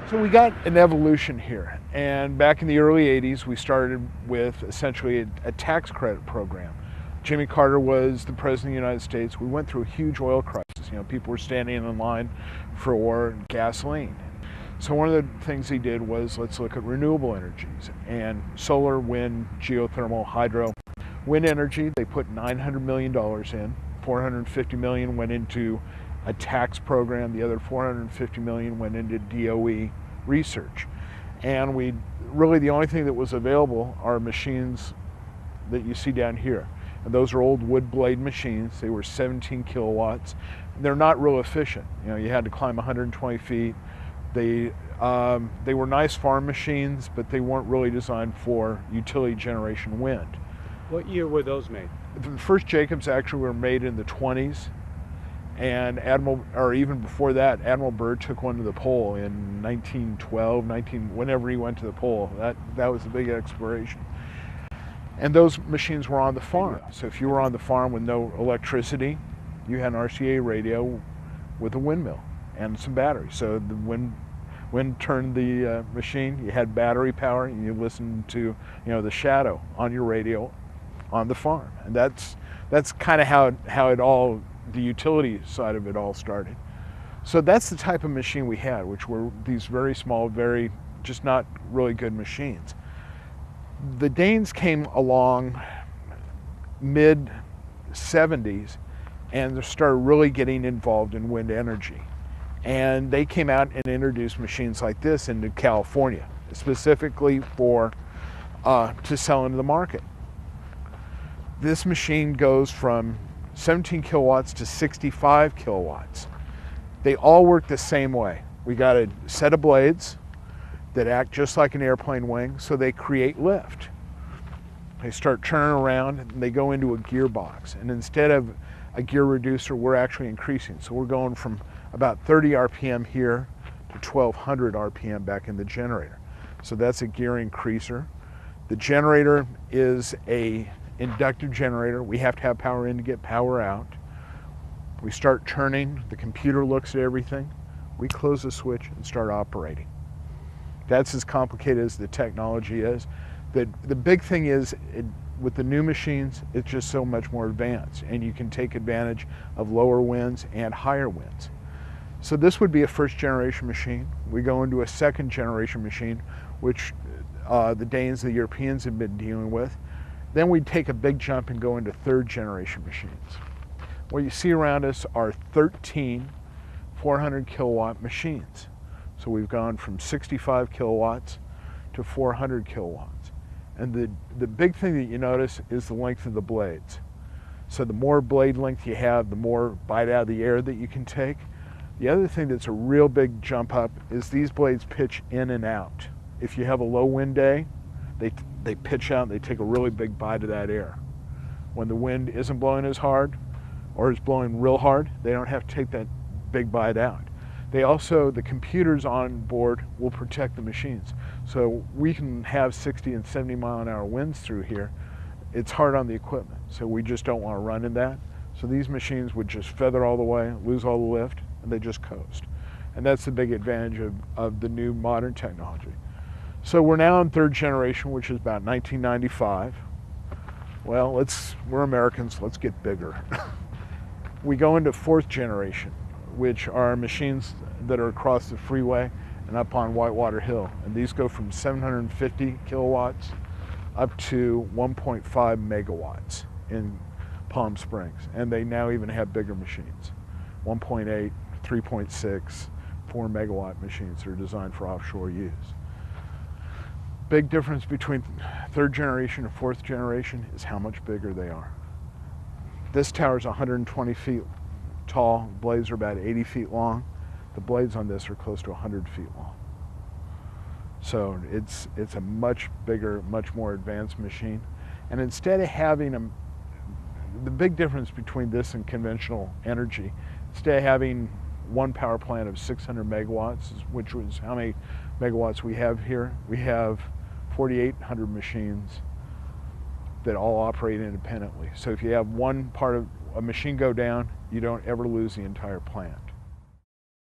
So we got an evolution here, and back in the early 80s we started with essentially a tax credit program. Jimmy Carter was the president of the United States. We went through a huge oil crisis. People were standing in line for gasoline. So one of the things he did was, let's look at renewable energies, and solar, wind, geothermal, hydro. Wind energy, they put $900 million in. $450 million went into a tax program. The other $450 million went into DOE research. And really the only thing that was available are machines that you see down here. And those are old wood blade machines. They were 17 kilowatts. They're not real efficient. You had to climb 120 feet. They were nice farm machines, but they weren't really designed for utility generation wind. What year were those made? The first Jacobs actually were made in the 20s, and even before that, Admiral Byrd took one to the pole in 1912, whenever he went to the pole. That was a big exploration. And those machines were on the farm. So if you were on the farm with no electricity, you had an RCA radio with a windmill and some batteries. So the wind turned the machine, you had battery power, and you listened to the shadow on your radio on the farm. And that's kind of how it all, the utility side of it all started. So that's the type of machine we had, which were these very small, very just not really good machines. The Danes came along mid-70s and started really getting involved in wind energy. And they came out and introduced machines like this into California, specifically to sell into the market. This machine goes from 17 kilowatts to 65 kilowatts. They all work the same way. We got a set of blades that act just like an airplane wing, so they create lift. They start turning around and they go into a gearbox. And instead of a gear reducer, we're actually increasing. So we're going from about 30 RPM here to 1200 RPM back in the generator. So that's a gear increaser. The generator is a inductive generator. We have to have power in to get power out. We start turning, the computer looks at everything, we close the switch and start operating. That's as complicated as the technology is. The big thing is, with the new machines, it's just so much more advanced, and you can take advantage of lower winds and higher winds. So this would be a first generation machine. We go into a second generation machine, which the Danes, the Europeans have been dealing with. Then we'd take a big jump and go into third generation machines. What you see around us are 13 400 kilowatt machines. So we've gone from 65 kilowatts to 400 kilowatts. And the big thing that you notice is the length of the blades. So the more blade length you have, the more bite out of the air that you can take. The other thing that's a real big jump up is these blades pitch in and out. If you have a low wind day, they pitch out and they take a really big bite of that air. When the wind isn't blowing as hard or is blowing real hard, they don't have to take that big bite out. The computers on board will protect the machines. So we can have 60 and 70 mile an hour winds through here. It's hard on the equipment, so we just don't want to run in that. So these machines would just feather all the way, lose all the lift, and they just coast. And that's the big advantage of the new modern technology. So we're now in third generation, which is about 1995. Well, we're Americans, let's get bigger. We go into fourth generation, which are machines that are across the freeway and up on Whitewater Hill. And these go from 750 kilowatts up to 1.5 megawatts in Palm Springs. And they now even have bigger machines, 1.8, 3.6, 4 megawatt machines that are designed for offshore use. Big difference between third generation and fourth generation is how much bigger they are. This tower is 120 feet tall, blades are about 80 feet long. The blades on this are close to 100 feet long. So it's a much bigger, much more advanced machine. And instead of having the big difference between this and conventional energy, instead of having one power plant of 600 megawatts, which was how many megawatts we have here, we have 4,800 machines that all operate independently. So if you have one part of a machine go down, you don't ever lose the entire plant.